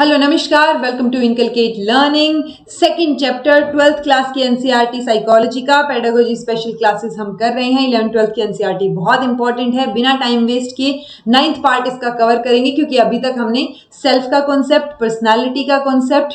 Hello नमस्कार, welcome to inculcate learning. Second chapter 12th class की NCERT psychology का pedagogy special classes हम कर रहे हैं। 11th 12th की एनसीईआरटी बहुत इंपॉर्टेंट है। बिना टाइम वेस्ट किए 9th पार्ट इसका कवर करेंगे, क्योंकि अभी तक हमने सेल्फ का कॉन्सेप्ट, पर्सनालिटी का concept,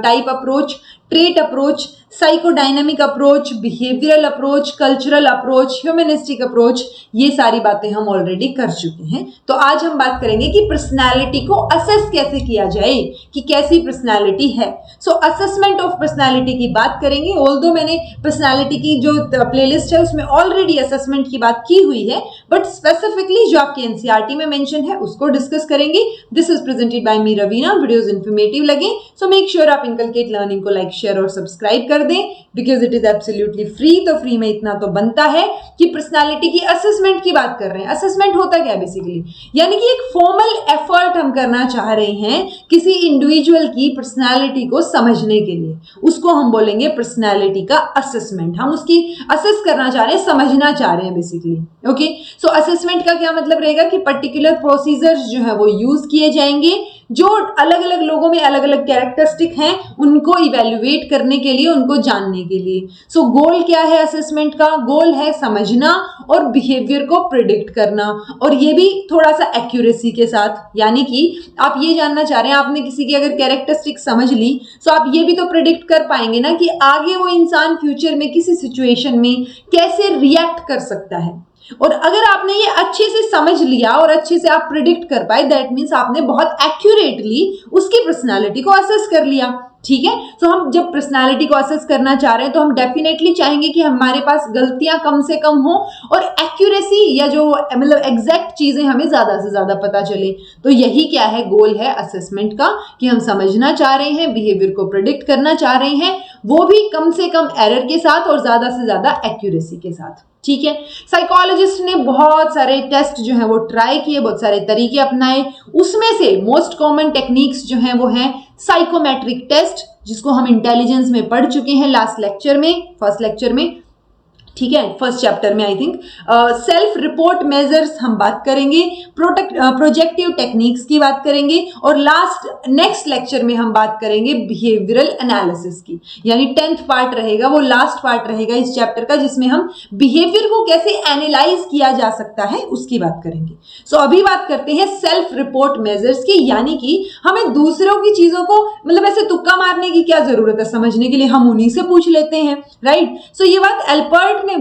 type approach, trait approach, psychodynamic approach, behavioural approach, cultural approach, humanistic approach, ये सारी बातें हम ऑलरेडी कर चुके हैं। तो आज हम बात करेंगे कि पर्सनालिटी को असेस कैसे किया जाए, कि कैसी पर्सनालिटी है। सो असेसमेंट ऑफ पर्सनालिटी की बात करेंगे। ऑल्दो मैंने पर्सनालिटी की जो प्लेलिस्ट है उसमें ऑलरेडी असेसमेंट की बात की हुई है, बट स्पेसिफिकली जो आपकी एनसीईआरटी में मेंशन है उसको डिस्कस करेंगे। This is presented by me Raveena. Videos informative लगे सो मेक श्योर आप इनकलकेट लर्निंग को लाइक, शेयर और सब्सक्राइब कर दें, because it is absolutely free. तो फ्री में इतना तो बनता है कि पर्सनालिटी की असेसमेंट की बात कर रहे हैं। असेसमेंट होता क्या है बेसिकली, यानी कि एक फॉर्मल एफर्ट हम करना चाह रहे हैं किसी इंडिविजुअल की पर्सनालिटी को समझने के लिए, उसको हम बोलेंगे पर्सनालिटी का असेसमेंट। हम उसकी असेस करना चाह रहे हैं, समझना चाह रहे हैं बेसिकली। ओके, सो असेसमेंट का क्या मतलब रहेगा कि पर्टिकुलर प्रोसीजर्स जो है वो यूज किए जाएंगे, जो अलग अलग लोगों में अलग अलग कैरेक्टरिस्टिक हैं उनको इवेल्युएट करने के लिए, उनको जानने के लिए। सो गोल क्या है असेसमेंट का? गोल है समझना और बिहेवियर को प्रिडिक्ट करना, और ये भी थोड़ा सा एक्यूरेसी के साथ। यानी कि आप ये जानना चाह रहे हैं, आपने किसी की अगर कैरेक्टरिस्टिक समझ ली, सो आप ये भी तो प्रिडिक्ट कर पाएंगे ना कि आगे वो इंसान फ्यूचर में किसी सिचुएशन में कैसे रिएक्ट कर सकता है। और अगर आपने ये अच्छे से समझ लिया और अच्छे से आप प्रिडिक्ट कर पाए, दैट मीन्स आपने बहुत एक्यूरेटली उसकी पर्सनालिटी को असेस कर लिया। ठीक है, तो हम जब पर्सनालिटी को असेस करना चाह रहे हैं तो हम डेफिनेटली चाहेंगे कि हमारे पास गलतियां कम से कम हो और एक्यूरेसी या जो मतलब एग्जैक्ट चीजें हमें ज्यादा से ज्यादा पता चले। तो यही क्या है, गोल है असेसमेंट का, कि हम समझना चाह रहे हैं, बिहेवियर को प्रिडिक्ट करना चाह रहे हैं, वो भी कम से कम एरर के साथ और ज्यादा से ज्यादा एक्यूरेसी के साथ। ठीक है, साइकोलॉजिस्ट ने बहुत सारे टेस्ट जो है वो ट्राई किए, बहुत सारे तरीके अपनाए। उसमें से मोस्ट कॉमन टेक्निक्स जो हैं वो हैं साइकोमेट्रिक टेस्ट, जिसको हम इंटेलिजेंस में पढ़ चुके हैं लास्ट लेक्चर में, फर्स्ट लेक्चर में। ठीक है, फर्स्ट चैप्टर में I think. Self report measures हम बात करेंगे, प्रोजेक्टिव टेक्निक्स की बात करेंगे, और लास्ट नेक्स्ट लेक्चर में हम बात करेंगे बिहेवियरल एनालिसिस की। यानी 10th पार्ट रहेगा, वो लास्ट पार्ट रहेगा इस चैप्टर का, जिसमें हम बिहेवियर को कैसे एनालाइज किया जा सकता है उसकी बात करेंगे। सो अभी बात करते हैं सेल्फ रिपोर्ट मेजर्स की, यानी कि हमें दूसरों की चीजों को मतलब ऐसे तुक्का मारने की क्या जरूरत है समझने के लिए, हम उन्हीं से पूछ लेते हैं, राइट। सो ये बात एल्बर्ट ने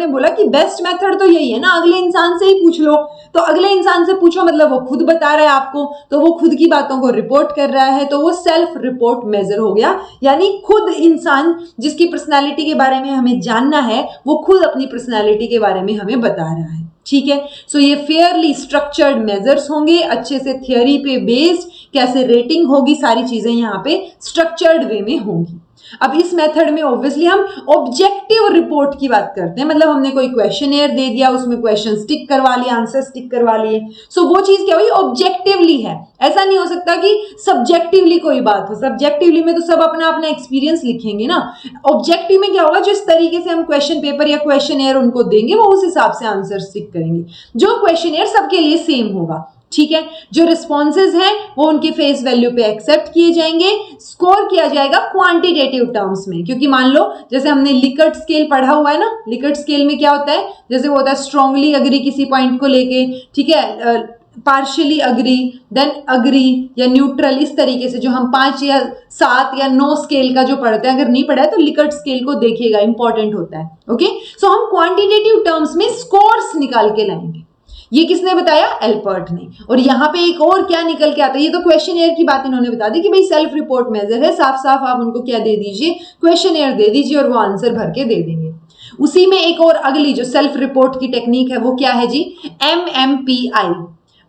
बोला कि बेस्ट मेथड तो यही है ना, अगले इंसान से ही पूछ लो। तो अगले इंसान से पूछो मतलब वो खुद बता रहा है आपको, तो वो खुद की बातों को रिपोर्ट कर रहा है, तो वो सेल्फ रिपोर्ट मेजर हो गया। यानी खुद इंसान जिसकी पर्सनालिटी के बारे में हमें जानना है, वो खुद अपनी पर्सनालिटी के बारे में हमें बता रहा है। ठीक है, सो ये फेयरली स्ट्रक्चर्ड मेजर्स होंगे, अच्छे से थियोरी पे बेस्ड, कैसे रेटिंग होगी, सारी चीजें यहाँ पे स्ट्रक्चर्ड वे में होंगी। अब इस मेथड में ऑब्वियसली हम ऑब्जेक्टिव रिपोर्ट की बात करते हैं, मतलब हमने कोई क्वेश्चनेयर दे दिया, उसमें क्वेश्चन टिक करवा लिया, आंसर टिक करवा लिए। सो वो चीज क्या हुई, ऑब्जेक्टिवली है। ऐसा नहीं हो सकता कि सब्जेक्टिवली कोई बात हो। सब्जेक्टिवली में तो सब अपना अपना एक्सपीरियंस लिखेंगे ना। ऑब्जेक्टिव में क्या होगा, जिस तरीके से हम क्वेश्चन पेपर या क्वेश्चनेयर उनको देंगे, वो उस हिसाब से आंसर टिक करेंगे। जो क्वेश्चनेयर सबके लिए सेम होगा। ठीक है, जो रिस्पॉन्सेज हैं वो उनकी फेस वैल्यू पे एक्सेप्ट किए जाएंगे, स्कोर किया जाएगा क्वांटिटेटिव टर्म्स में। क्योंकि मान लो जैसे हमने लिकर्ट स्केल पढ़ा हुआ है ना, लिकर्ट स्केल में क्या होता है, जैसे वो होता है स्ट्रांगली अग्री किसी पॉइंट को लेके, ठीक है, पार्शियली अग्री, देन अग्री या न्यूट्रल, इस तरीके से जो हम 5 या 7 या 9 स्केल का जो पढ़ते हैं, अगर नहीं पढ़ा है तो लिकर्ट स्केल को देखिएगा, इंपॉर्टेंट होता है। ओके, सो हम क्वांटिटेटिव टर्म्स में स्कोर्स निकाल के लाएंगे। ये किसने बताया, एल्बर्ट ने। और यहाँ पे एक और क्या निकल के आता है, ये तो क्वेश्चनेयर की बात इन्होंने बता दी कि भाई सेल्फ रिपोर्ट मेजर है, साफ साफ आप उनको क्या दे दीजिए, क्वेश्चनेयर दे दीजिए और वो आंसर भर के दे देंगे। उसी में एक और अगली जो सेल्फ रिपोर्ट की टेक्निक है वो क्या है जी, MMPI,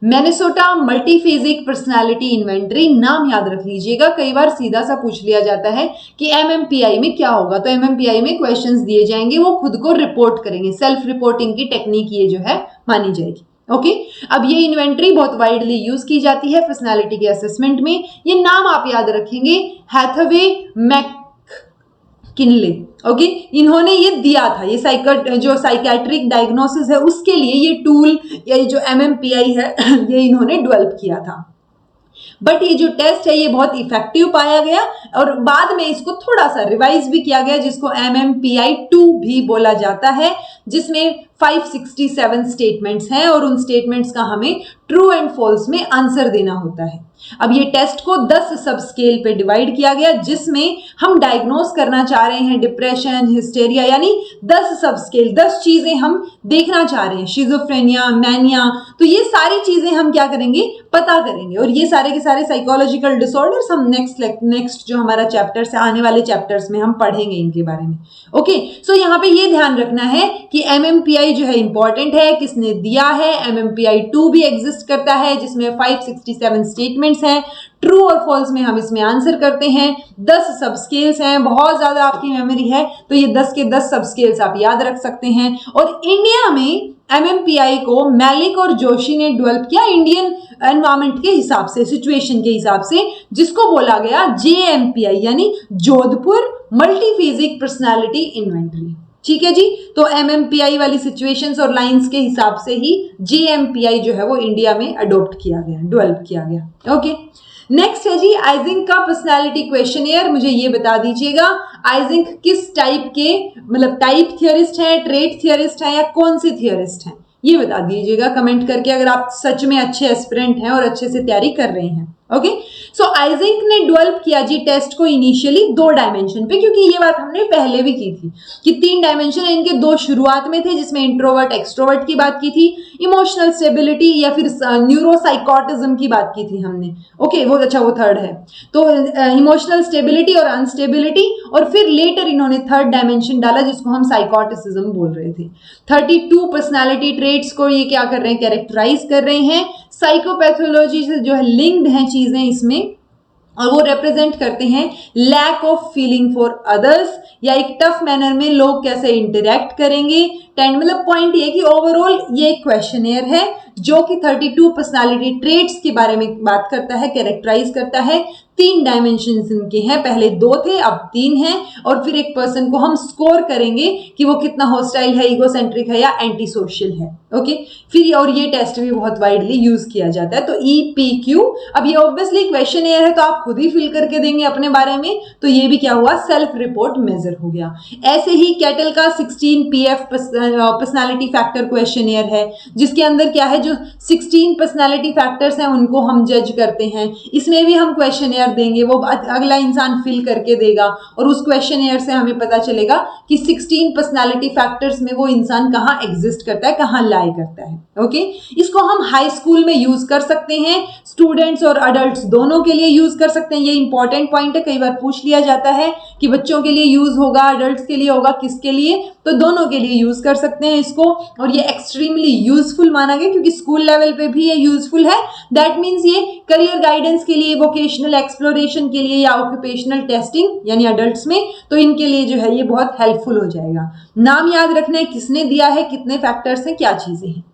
मिनेसोटा मल्टीफेजिक पर्सनालिटी इन्वेंटरी। नाम याद रख लीजिएगा, कई बार सीधा सा पूछ लिया जाता है कि MMPI में क्या होगा। तो MMPI में क्वेश्चंस दिए जाएंगे, वो खुद को रिपोर्ट करेंगे। सेल्फ रिपोर्टिंग की टेक्निक ये जो है मानी जाएगी। ओके, अब ये इन्वेंटरी बहुत वाइडली यूज की जाती है पर्सनालिटी के असेसमेंट में। ये नाम आप याद रखेंगे, हैथवे, मैककिनले। ओके, इन्होंने ये दिया था, ये जो साइकेट्रिक डायग्नोसिस है उसके लिए ये टूल या ये जो MMPI है ये इन्होंने डेवलप किया था। बट ये जो टेस्ट है ये बहुत इफेक्टिव पाया गया और बाद में इसको थोड़ा सा रिवाइज भी किया गया, जिसको MMPI 2 भी बोला जाता है, जिसमें 567 स्टेटमेंट्स हैं और उन स्टेटमेंट्स का हमें ट्रू एंड फॉल्स में आंसर देना होता है। अब ये टेस्ट को 10 सब स्केल पे डिवाइड किया गया, जिसमें हम डायग्नोस करना चाह रहे हैं डिप्रेशन, हिस्टेरिया, यानी 10 सब स्केल, 10 चीजें हम देखना चाह रहे हैं, शिजोफ्रेनिया, मैनिया, तो ये सारी चीजें हम क्या करेंगे, पता करेंगे। और ये सारे के सारे साइकोलॉजिकल डिसऑर्डर्स हम नेक्स्ट जो हमारा चैप्टर से आने वाले चैप्टर्स में हम पढ़ेंगे इनके बारे में। ओके, सो यहाँ पे ये ध्यान रखना है कि MMPI जो है इंपॉर्टेंट है, किसने दिया है, MMPI 2 भी एग्जिस्ट करता है, जिसमें 567 स्टेटमेंट्स हैं, ट्रू और फॉल्स में हम इसमें आंसर करते हैं, 10 सब स्केल्स हैं, बहुत ज्यादा आपकी मेमोरी है तो ये 10 के 10 सब स्केल्स आप याद रख सकते हैं। और इंडिया में MMPI को मैलिक और जोशी ने डेवलप किया इंडियन एनवायरमेंट के हिसाब से, सिचुएशन के हिसाब से, जिसको बोला गया JMPI यानी जोधपुर मल्टीफेजिक पर्सनालिटी इन्वेंटरी। ठीक है जी, तो MMPI वाली सिचुएशंस और लाइंस के हिसाब से ही JMPI जो है वो इंडिया में अडॉप्ट किया गया, डेवलप किया गया। ओके, नेक्स्ट है जी आइजिंक का पर्सनालिटी क्वेश्चनियर। मुझे ये बता दीजिएगा आइजिंक किस टाइप के, मतलब टाइप थियरिस्ट है, ट्रेट थियरिस्ट है, या कौन सी थियरिस्ट है, ये बता दीजिएगा कमेंट करके, अगर आप सच में अच्छे एस्पिरेंट हैं और अच्छे से तैयारी कर रहे हैं। ओके, सो आइजिंक ने डेवलप किया जी टेस्ट को इनिशियली 2 डायमेंशन पे, क्योंकि ये बात हमने पहले भी की थी कि 3 डायमेंशन है, इनके 2 शुरुआत में थे, जिसमें इंट्रोवर्ट एक्सट्रोवर्ट की बात की थी, इमोशनल स्टेबिलिटी या फिर न्यूरोसाइकोटिज्म की बात की थी हमने। ओके, वो अच्छा, वो थर्ड है, तो इमोशनल स्टेबिलिटी और अनस्टेबिलिटी, और फिर लेटर इन्होंने थर्ड डायमेंशन डाला जिसको हम साइकोटिसिज्म बोल रहे थे। 32 पर्सनालिटी ट्रेट्स को ये क्या कर रहे हैं, कैरेक्टराइज कर रहे हैं, साइकोपैथोलॉजी से जो है लिंक्ड हैं चीजें इसमें, और वो रिप्रेजेंट करते हैं lack of feeling for others, या एक टफ मैनर में लोग कैसे इंटरेक्ट करेंगे। मतलब पॉइंट ये कि ओवरऑल ये एक क्वेश्चनियर है जो कि 32 पर्सनालिटी ट्रेट्स के बारे में बात करता है, कैरेक्टराइज करता है। 3 डायमेंशंस इनके हैं, पहले 2 थे अब 3 हैं, और फिर एक पर्सन को हम स्कोर करेंगे कि वो कितना हॉस्टाइल है, इगोसेंट्रिक है या एंटी सोशल है। ओके, फिर और ये टेस्ट भी बहुत वाइडली यूज किया जाता है। तो EPQ, अब ये ऑब्वियसली क्वेश्चनियर है तो आप खुद ही फिल करके देंगे अपने बारे में, तो ये भी क्या हुआ, सेल्फ रिपोर्ट मेजर हो गया। ऐसे ही कैटल का 16 PF पर्सनालिटी फैक्टर क्वेश्चनियर है, जिसके अंदर क्या है, जो 16 पर्सनालिटी फैक्टर्स हैं उनको हम जज करते हैं। इसमें भी हम क्वेश्चनियर देंगे, वो अगला इंसान फिल करके देगा, और उस क्वेश्चनियर से हमें पता चलेगा कि 16 पर्सनालिटी फैक्टर्स में वो इंसान कहाँ एग्जिस्ट करता है, कहाँ लाई करता है। ओके, इसको हम हाई स्कूल में यूज कर सकते हैं, स्टूडेंट्स और अडल्ट्स दोनों के लिए यूज कर सकते हैं। ये इंपॉर्टेंट पॉइंट है, कई बार पूछ लिया जाता है कि बच्चों के लिए यूज होगा, अडल्ट्स के लिए होगा, किसके लिए, तो दोनों के लिए यूज कर सकते हैं इसको। और ये एक्सट्रीमली यूजफुल माना गया क्योंकि स्कूल लेवल पे भी ये यूजफुल है। दैट मीन्स ये करियर गाइडेंस के लिए, वोकेशनल एक्सप्लोरेशन के लिए, या ऑक्यूपेशनल टेस्टिंग यानी अडल्ट्स में, तो इनके लिए जो है ये बहुत हेल्पफुल हो जाएगा। नाम याद रखना है, किसने दिया है, कितने फैक्टर्स हैं, क्या चीजें हैं।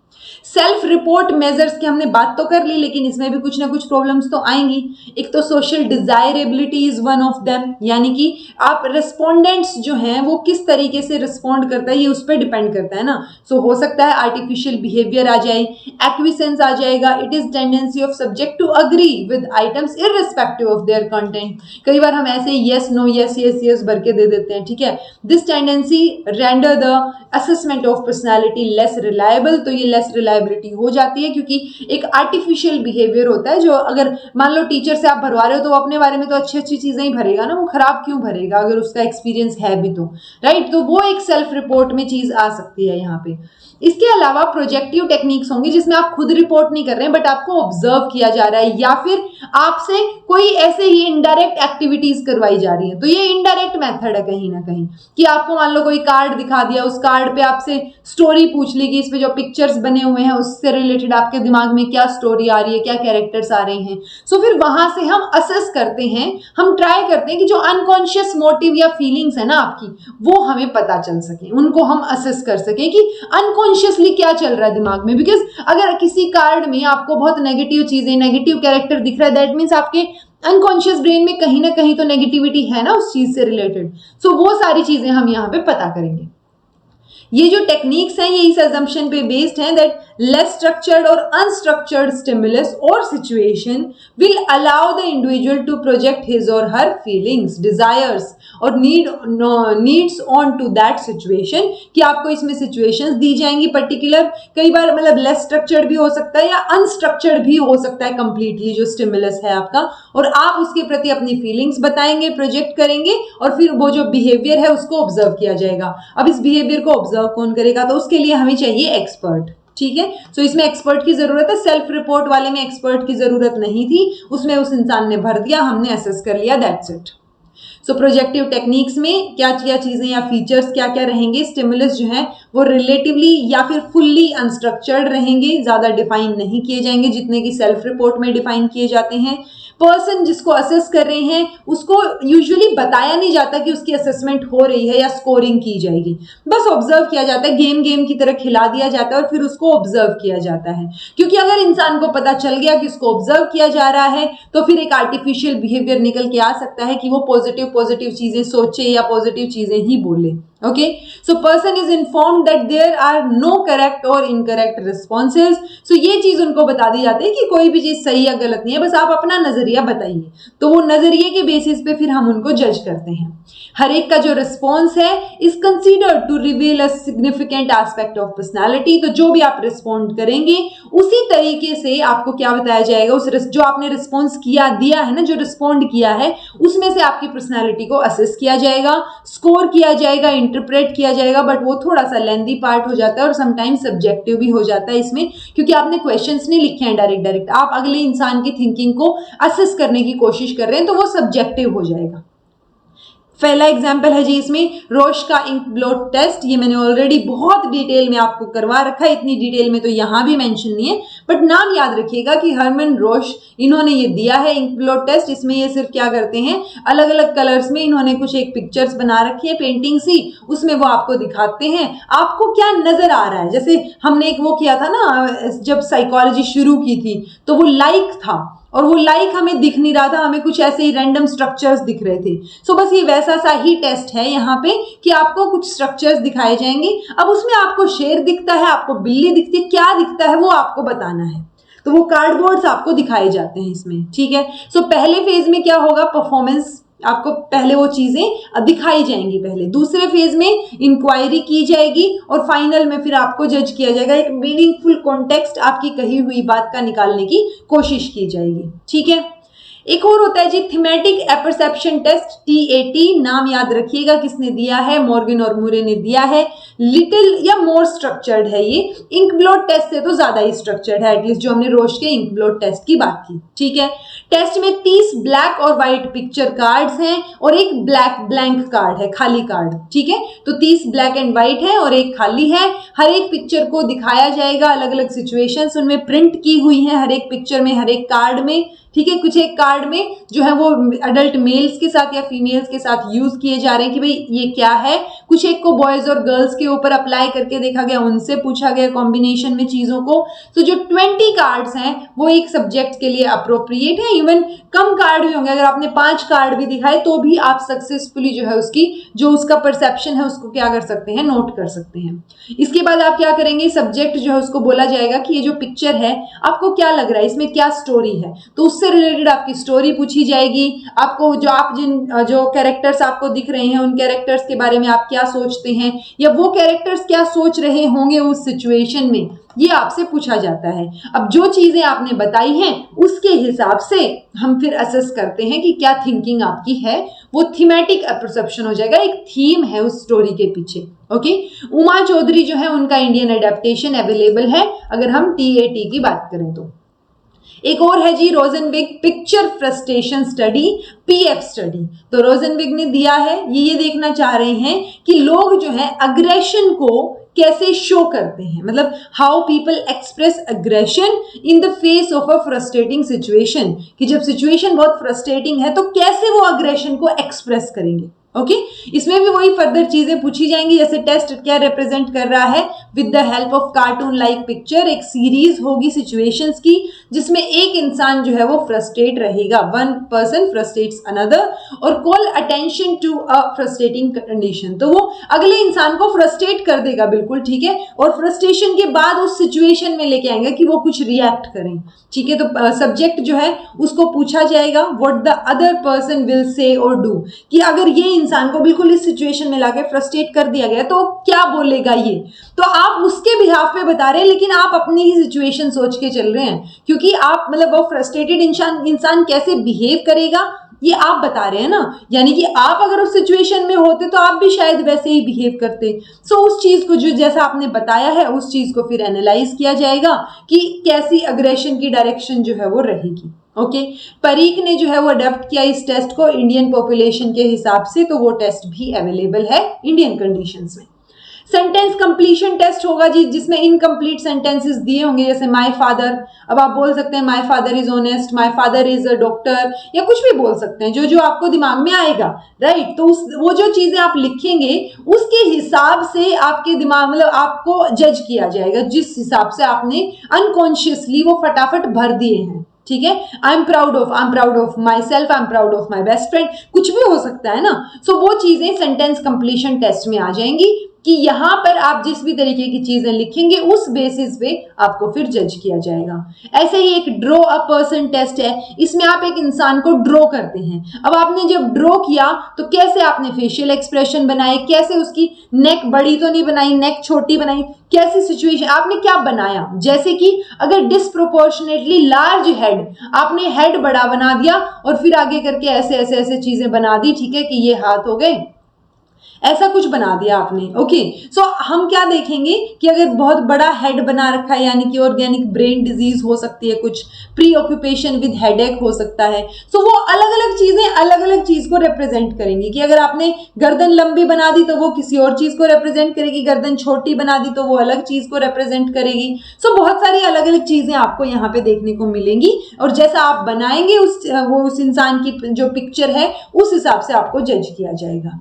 सेल्फ रिपोर्ट मेजर्स की हमने बात तो कर ली, लेकिन इसमें भी कुछ ना कुछ प्रॉब्लम्स तो आएंगी। एक तो social desirability is one of them, यानी कि आप रिस्पोंडेंट्स जो हैं वो किस तरीके से रिस्पॉन्ड करता है, ये उस पर डिपेंड करता है ना। सो हो सकता है आर्टिफिशियल बिहेवियर आ जाए, एक्विसेंस आ जाएगा, it is tendency of subject to agree with items irrespective of their content. कई बार हम ऐसे yes no yes yes yes भर के दे देते हैं, ठीक है। This tendency render the assessment of personality less reliable, तो ये लेस रिलायबिलिटी हो जाती है क्योंकि एक आर्टिफिशियल बिहेवियर होता है, जो अगर मान लो टीचर से आप भरवा रहे हो तो वो अपने बारे में तो अच्छी अच्छी चीजें ही भरेगा ना, वो खराब क्यों भरेगा अगर उसका एक्सपीरियंस है भी तो, राइट। तो वो एक सेल्फ रिपोर्ट में चीज आ सकती है यहाँ पे। इसके अलावा प्रोजेक्टिव टेक्निक्स होंगी जिसमें आप खुद रिपोर्ट नहीं कर रहे हैं बट आपको ऑब्जर्व किया जा रहा है, या फिर आपसे कोई ऐसे ही इनडायरेक्ट एक्टिविटीज करवाई जा रही है। तो ये इनडायरेक्ट मेथड है कहीं ना कहीं, कि आपको मान लो कोई कार्ड दिखा दिया, उस कार्ड पे आपसे स्टोरी पूछ ली कि इस पे जो पिक्चर्स बने हुए हैं उससे रिलेटेड आपके दिमाग में क्या स्टोरी आ रही है, क्या कैरेक्टर्स आ रहे हैं। सो फिर वहां से हम असेस करते हैं, हम ट्राई करते हैं कि जो अनकॉन्शियस मोटिव या फीलिंग्स है ना आपकी, वो हमें पता चल सके, उनको हम असेस कर सके कि अनकॉन्शियसली क्या चल रहा है दिमाग में। बिकॉज अगर किसी कार्ड में आपको बहुत नेगेटिव चीजें, नेगेटिव कैरेक्टर दिख रहा है, दैट मीन्स आपके अनकॉन्शियस ब्रेन में कहीं ना कहीं तो नेगेटिविटी है ना उस चीज से रिलेटेड। सो वो सारी चीजें हम यहाँ पे पता करेंगे। ये जो टेक्निक्स हैं ये इस अजम्पशन पे बेस्ड हैं दैट लेस स्ट्रक्चर्ड और अनस्ट्रक्चर्ड स्टिमुलस और situation will allow the individual to project his और हर फीलिंग्स, डिजायर्स और needs on to that situation, कि आपको इसमें सिचुएशंस दी जाएंगी पर्टिकुलर, कई बार मतलब लेस स्ट्रक्चर्ड भी हो सकता है या अनस्ट्रक्चर्ड भी हो सकता है कंप्लीटली जो स्टिमुलस है आपका, और आप उसके प्रति अपनी फीलिंग्स बताएंगे, प्रोजेक्ट करेंगे और फिर वो जो बिहेवियर है उसको ऑब्जर्व किया जाएगा। अब इस बिहेवियर को ऑब्जर्व कौन करेगा, तो उसके लिए हमें चाहिए एक्सपर्ट। ठीक है, सो इसमें एक्सपर्ट की जरूरत है, सेल्फ रिपोर्ट वाले में एक्सपर्ट की जरूरत नहीं थी, उसमें उस इंसान ने भर दिया, हमने असेस कर लिया, that's it. So projective techniques में क्या क्या चीजें या फीचर्स क्या क्या रहेंगे, स्टिमुलस जो है वो रिलेटिवली या फिर फुल्ली अनस्ट्रक्चर्ड रहेंगे, ज्यादा डिफाइन नहीं किए जाएंगे जितने की सेल्फ रिपोर्ट में डिफाइन किए जाते हैं। पर्सन जिसको असेस कर रहे हैं उसको यूजुअली बताया नहीं जाता कि उसकी असेसमेंट हो रही है या स्कोरिंग की जाएगी, बस ऑब्जर्व किया जाता है, गेम की तरह खिला दिया जाता है और फिर उसको ऑब्जर्व किया जाता है। क्योंकि अगर इंसान को पता चल गया कि उसको ऑब्जर्व किया जा रहा है तो फिर एक आर्टिफिशियल बिहेवियर निकल के आ सकता है कि वो पॉजिटिव चीजें सोचे या पॉजिटिव चीजें ही बोले। Okay, so person is informed that there are no correct or incorrect responses. So ये चीज उनको बता दी जाती है कि कोई भी चीज सही या गलत नहीं है, बस आप अपना नजरिया बताइए, तो वो नजरिए के बेसिस पे फिर हम उनको जज करते हैं। हर एक का जो रिस्पॉन्स है is considered to reveal a significant aspect of personality, तो जो भी आप रिस्पॉन्ड करेंगे उसी तरीके से आपको क्या बताया जाएगा, उस जो आपने रिस्पॉन्स किया दिया है ना, जो रिस्पॉन्ड किया है उसमें से आपकी पर्सनालिटी को असेस किया जाएगा, स्कोर किया जाएगा, इंटरप्रेट किया जाएगा, बट वो थोड़ा सा लेंथी पार्ट हो जाता है और समटाइम्स सब्जेक्टिव भी हो जाता है इसमें, क्योंकि आपने क्वेश्चंस नहीं लिखे हैं डायरेक्ट, आप अगले इंसान की थिंकिंग को असेस करने की कोशिश कर रहे हैं, तो वो सब्जेक्टिव हो जाएगा। पहला एग्जाम्पल है जी इसमें रोश का इंक ब्लॉट टेस्ट, ये मैंने ऑलरेडी बहुत डिटेल में आपको करवा रखा है, इतनी डिटेल में तो यहां भी मेंशन नहीं है, बट नाम याद रखिएगा कि हरमन रोश इन्होंने ये दिया है इंक ब्लॉट टेस्ट। इसमें ये सिर्फ क्या करते हैं, अलग अलग कलर्स में इन्होंने कुछ एक पिक्चर्स बना रखी है पेंटिंग सी, उसमें वो आपको दिखाते हैं आपको क्या नजर आ रहा है। जैसे हमने एक वो किया था ना जब साइकोलॉजी शुरू की थी, तो वो लाइक था और वो लाइक हमें दिख नहीं रहा था, हमें कुछ ऐसे ही रैंडम स्ट्रक्चर्स दिख रहे थे। सो बस ये वैसा सा ही टेस्ट है यहाँ पे कि आपको कुछ स्ट्रक्चर्स दिखाए जाएंगे, अब उसमें आपको शेर दिखता है, आपको बिल्ली दिखती है, क्या दिखता है वो आपको बताना है, तो वो कार्डबोर्ड्स आपको दिखाए जाते हैं इसमें। ठीक है, सो पहले फेज में क्या होगा, परफॉर्मेंस, आपको पहले वो चीजें दिखाई जाएंगी पहले, दूसरे फेज में इंक्वायरी की जाएगी और फाइनल में फिर आपको जज किया जाएगा, एक मीनिंगफुल कॉन्टेक्स्ट आपकी कही हुई बात का निकालने की कोशिश की जाएगी। ठीक है, एक और होता है जी थीमेटिक एपर्सेप्शन टेस्ट, TAT, नाम याद रखिएगा किसने दिया है, मॉर्गन और मुरे ने दिया है। लिटिल या मोर स्ट्रक्चर्ड है ये, इंक ब्लॉट टेस्ट से तो ज्यादा ही स्ट्रक्चर्ड है, एटलीस्ट जो हमने रोश के इंक ब्लॉट टेस्ट की बात की। ठीक है, टेस्ट में 30 ब्लैक और व्हाइट पिक्चर कार्ड्स हैं और एक ब्लैंक कार्ड है, खाली कार्ड। ठीक है, तो 30 ब्लैक एंड व्हाइट है और एक खाली है, हर एक पिक्चर को दिखाया जाएगा, अलग अलग सिचुएशंस उनमें प्रिंट की हुई हैं हर एक पिक्चर में, हर एक कार्ड में। ठीक है, कुछ एक कार्ड में जो है वो अडल्ट मेल्स के साथ या फीमेल्स के साथ यूज किए जा रहे हैं कि भाई ये क्या है, कुछ एक को बॉयज और गर्ल्स के ऊपर अप्लाई करके देखा गया, उनसे पूछा गया कॉम्बिनेशन में चीजों को। तो जो 20 कार्ड्स हैं वो एक सब्जेक्ट के लिए अप्रोप्रिएट है, इवन कम कार्ड भी होंगे, अगर आपने 5 कार्ड भी दिखाए तो भी आप सक्सेसफुली जो है उसकी जो उसका परसेप्शन है उसको क्या कर सकते हैं, नोट कर सकते हैं। इसके बाद आप क्या करेंगे, सब्जेक्ट जो है उसको बोला जाएगा कि ये जो पिक्चर है आपको क्या लग रहा है, इसमें क्या स्टोरी है, तो उससे रिलेटेड आपकी स्टोरी पूछी जाएगी। आपको जो आप जो कैरेक्टर्स आपको दिख रहे हैं उन कैरेक्टर्स के बारे में आप क्या सोचते हैं, या वो कैरेक्टर्स क्या सोच रहे होंगे उस सिचुएशन में, ये आपसे पूछा जाता है। अब जो चीजें आपने बताई हैं उसके हिसाब से हम फिर असेस करते हैं कि क्या थिंकिंग आपकी है, वो थीमेटिक परसेप्शन हो जाएगा, एक थीम है उस स्टोरी के पीछे। ओके, उमा चौधरी जो है उनका इंडियन एडेप्टेशन अवेलेबल है अगर हम TAT की बात करें तो। एक और है जी Rosenzweig picture frustration study, PF study. तो रोजनविग ने दिया है, ये देखना चाह रहे हैं कि लोग जो है अग्रेशन को कैसे शो करते हैं, मतलब how people express aggression in the face of a frustrating situation, कि जब सिचुएशन बहुत फ्रस्ट्रेटिंग है तो कैसे वो अग्रेशन को एक्सप्रेस करेंगे। ओके इसमें भी वही फर्दर चीजें पूछी जाएंगी, जैसे टेस्ट क्या रिप्रेजेंट कर रहा है, with the help of cartoon like picture एक सीरीज होगी सिचुएशंस की जिसमें एक इंसान जो है वो फ्रस्ट्रेट रहेगा, वन पर्सन फ्रस्ट्रेट्स अनदर और call attention to a frustrating condition, तो वो अगले इंसान को फ्रस्ट्रेट कर देगा, बिल्कुल ठीक है, और फ्रस्ट्रेशन के बाद उस सिचुएशन में लेके आएंगे कि वो कुछ रिएक्ट करें, ठीक है। तो सब्जेक्ट जो है उसको पूछा जाएगा what the other person will say और डू, कि अगर ये इंसान को बिल्कुल इस सिचुएशन में लाके फ्रस्ट्रेट कर दिया गया तो क्या बोलेगा ये, तो आप उसके बिहाफ पे बता रहे हैं लेकिन आप अपनी ही सिचुएशन सोच के चल रहे हैं, क्योंकि आप मतलब वो फ्रस्ट्रेटेड इंसान कैसे बिहेव करेगा ये आप बता रहे हैं ना, यानी कि आप अगर उस सिचुएशन में होते तो आप भी शायद वैसे ही बिहेव करते। सो उस चीज को जो जैसा आपने बताया है उस चीज को फिर एनालाइज किया जाएगा कि कैसी अग्रेशन की डायरेक्शन जो है वो रहेगी। ओके परीख ने जो है वो अडेप्ट किया इस टेस्ट को इंडियन पॉपुलेशन के हिसाब से, तो वो टेस्ट भी अवेलेबल है इंडियन कंडीशंस में। सेंटेंस कंप्लीशन टेस्ट होगा जी, जिसमें इनकम्प्लीट सेंटेंसेस दिए होंगे, जैसे माय फादर, अब आप बोल सकते हैं my father is honest, my father is a doctor, या कुछ भी बोल सकते हैं जो जो आपको दिमाग में आएगा, राइट। तो वो जो चीजें आप लिखेंगे उसके हिसाब से आपके दिमाग मतलब आपको जज किया जाएगा, जिस हिसाब से आपने अनकॉन्शियसली वो फटाफट भर दिए हैं, ठीक है। I am proud of my self, I am proud of my best friend, कुछ भी हो सकता है ना। सो वो चीजें सेंटेंस कंप्लीशन टेस्ट में आ जाएंगी कि यहां पर आप जिस भी तरीके की चीजें लिखेंगे उस बेसिस पे आपको फिर जज किया जाएगा। ऐसे ही एक ड्रॉ अ पर्सन टेस्ट है, इसमें आप एक इंसान को ड्रॉ करते हैं। अब आपने जब ड्रॉ किया तो कैसे आपने फेशियल एक्सप्रेशन बनाए, कैसे उसकी नेक बड़ी तो नहीं बनाई, नेक छोटी बनाई, कैसी सिचुएशन आपने क्या बनाया, जैसे कि अगर डिस्प्रोपोर्शनेटली लार्ज हेड, आपने हेड बड़ा बना दिया और फिर आगे करके ऐसे ऐसे ऐसे चीजें बना दी, ठीक है, कि ये हाथ हो गए, ऐसा कुछ बना दिया आपने। ओके सो हम क्या देखेंगे कि अगर बहुत बड़ा हेड बना रखा है यानी कि ऑर्गेनिक ब्रेन डिजीज हो सकती है, कुछ प्री ऑक्यूपेशन विद हेडेक हो सकता है। सो वो अलग अलग चीजें अलग अलग चीज को रिप्रेजेंट करेंगी, कि अगर आपने गर्दन लंबी बना दी तो वो किसी और चीज को रिप्रेजेंट करेगी, गर्दन छोटी बना दी तो वो अलग चीज को रिप्रेजेंट करेगी। सो बहुत सारी अलग अलग चीजें आपको यहाँ पे देखने को मिलेंगी और जैसा आप बनाएंगे उस इंसान की जो पिक्चर है उस हिसाब से आपको जज किया जाएगा।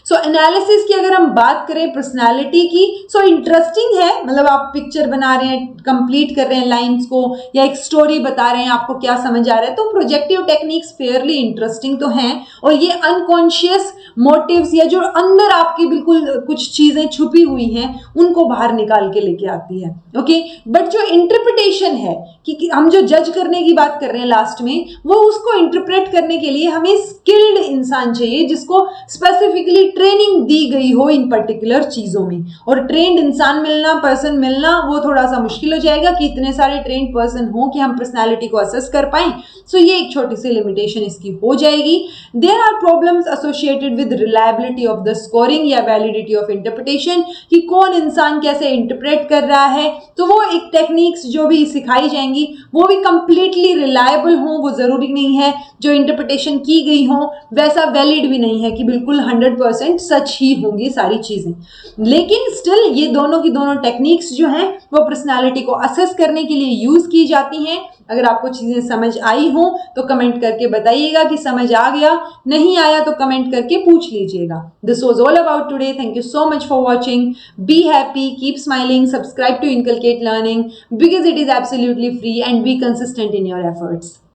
सो एनालिसिस की अगर हम बात करें पर्सनालिटी की, सो इंटरेस्टिंग है, मतलब आप पिक्चर बना रहे हैं, कंप्लीट कर रहे हैं लाइंस को, या एक स्टोरी बता रहे हैं, आपको क्या समझ आ रहा है, तो प्रोजेक्टिव टेक्निक्स फेयरली इंटरेस्टिंग तो हैं और ये अनकॉन्शियस मोटिव्स या जो अंदर आपकी बिल्कुल कुछ चीजें छुपी हुई हैं उनको बाहर निकाल के लेके आती है। ओके बट जो इंटरप्रिटेशन है कि हम जो जज करने की बात कर रहे हैं लास्ट में, वो उसको इंटरप्रेट करने के लिए हमें स्किल्ड इंसान चाहिए जिसको स्पेसिफिकली ट्रेनिंग दी गई हो इन पर्टिकुलर चीजों में, और ट्रेंड इंसान मिलना, पर्सन मिलना वो थोड़ा सा मुश्किल हो जाएगा कि इतने सारे ट्रेंड पर्सन हो कि हम पर्सनालिटी को असेस कर पाए। सो ये एक छोटी सी लिमिटेशन इसकी हो जाएगी। There are problems associated with reliability of the scoring या वैलिडिटी ऑफ इंटरप्रिटेशन, कि कौन इंसान कैसे इंटरप्रेट कर रहा है, तो वो एक टेक्निक्स जो भी सिखाई जाएंगी वो भी कंप्लीटली रिलायबल हो, वो जरूरी नहीं है जो इंटरप्रिटेशन की गई हो वैसा वैलिड भी नहीं है कि बिल्कुल 100% सच ही होंगी सारी चीजें, लेकिन स्टिल ये दोनों की दोनों टेक्निक्स जो हैं वो पर्सनालिटी को असेस करने के लिए यूज की जाती हैं। अगर आपको चीजें समझ आई हो तो कमेंट करके बताइएगा कि समझ आ गया, नहीं आया तो कमेंट करके पूछ लीजिएगा। This was all about today, thank you so much for watching, be happy, keep smiling, subscribe to inculcate learning because it is absolutely free and be consistent in your efforts.